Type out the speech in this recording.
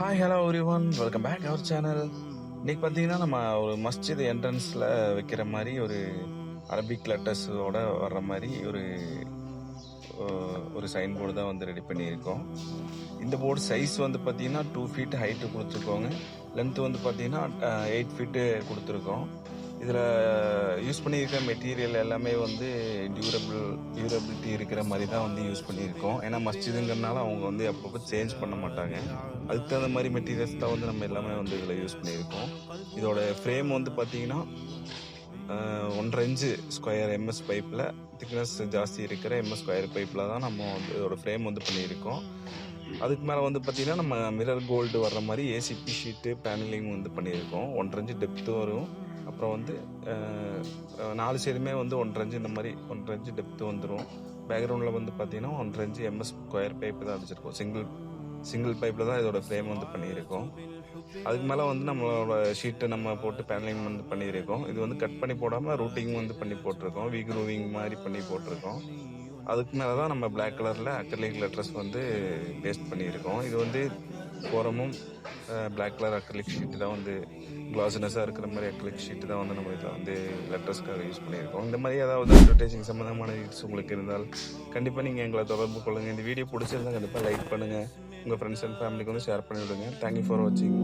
Hi hello everyone, welcome back our channel. இன்னைக்கு பார்த்தீங்கன்னா நம்ம ஒரு மஸ்ஜித் என்ட்ரன்ஸில் வைக்கிற மாதிரி ஒரு அரபிக் லெட்டர்ஸோட வர்ற மாதிரி ஒரு சைன் போர்டு தான் வந்து ரெடி பண்ணியிருக்கோம். இந்த போர்டு சைஸ் வந்து பார்த்தீங்கன்னா 2 ஃபீட் ஹைட்டு கொடுத்துருக்கோங்க. லென்த்து வந்து பார்த்தீங்கன்னா 8 ஃபீட்டு கொடுத்துருக்கோம். இதில் யூஸ் பண்ணியிருக்க மெட்டீரியல் எல்லாமே வந்து டியூரபிலிட்டி இருக்கிற மாதிரி தான் வந்து யூஸ் பண்ணியிருக்கோம். ஏன்னா மஸ்ஜிதுங்கிறனால அவங்க வந்து அப்பப்போ சேஞ்ச் பண்ண மாட்டாங்க. அதுக்கு தகுந்த மாதிரி மெட்டீரியல்ஸ் தான் வந்து நம்ம எல்லாமே வந்து இதில் யூஸ் பண்ணியிருக்கோம். இதோட ஃப்ரேம் வந்து பார்த்தீங்கன்னா 1.5 இன்ச்சு ஸ்கொயர் எம்எஸ் பைப்பில் திக்னஸ் ஜாஸ்தி இருக்கிற எம்எஸ் ஸ்கொயர் பைப்பில் தான் நம்ம வந்து இதோட ஃப்ரேம் வந்து பண்ணியிருக்கோம். அதுக்கு மேலே வந்து பார்த்திங்கன்னா நம்ம மிரர் கோல்டு வர்ற மாதிரி ஏசிபி ஷீட்டு பேனலிங் வந்து பண்ணியிருக்கோம். 1.5 இன்ச்சு டெப்த்து வரும். அப்புறம் வந்து 4 சைடுமே வந்து 1.5 இன்ச்சு இந்த மாதிரி 1.5 இன்ச்சு டெப்த்து வந்துடும். பேக்ரவுண்டில் வந்து பார்த்திங்கன்னா 1.5 இன்ச்சு எம்எஸ் ஸ்கொயர் பைப்பு தான் அடிச்சிருக்கோம். சிங்கிள் பைப்பில் தான் இதோட ஃப்ரேம் வந்து பண்ணியிருக்கோம். அதுக்கு மேலே வந்து நம்மளோட ஷீட்டை நம்ம போட்டு பேனலிங் வந்து பண்ணியிருக்கோம். இது வந்து கட் பண்ணி போடாமல் ரூட்டிங் வந்து பண்ணி போட்டிருக்கோம். வீக்ரூவிங் மாதிரி பண்ணி போட்டிருக்கோம். அதுக்கு மேலே தான் நம்ம பிளாக் கலரில் அக்ரிலிக் லெட்டர்ஸ் வந்து பேஸ்ட் பண்ணியிருக்கோம். இது வந்து ஓரமும் பிளாக் கலர் அக்ரிலிக் ஷீட்டு தான் வந்து க்ளாஸினஸாக இருக்கிற மாதிரி அக்ரிலிக் ஷீட்டு தான் வந்து நம்ம இதில் வந்து லெட்டர்ஸ்க்காக யூஸ் பண்ணியிருக்கோம். இந்த மாதிரி ஏதாவது அட்வர்டைசிங் சம்மந்தமான நீட்ஸ் உங்களுக்கு இருந்தால் கண்டிப்பாக நீங்கள் எங்களை தொடர்பு கொள்ளுங்கள். இந்த வீடியோ பிடிச்சிருந்தால் கண்டிப்பாக லைக் பண்ணுங்கள். உங்கள் ஃப்ரெண்ட்ஸ் அண்ட் ஃபேமிலிக்கு வந்து ஷேர் பண்ணி விடுங்க. தேங்க்யூ ஃபார் வாட்சிங்.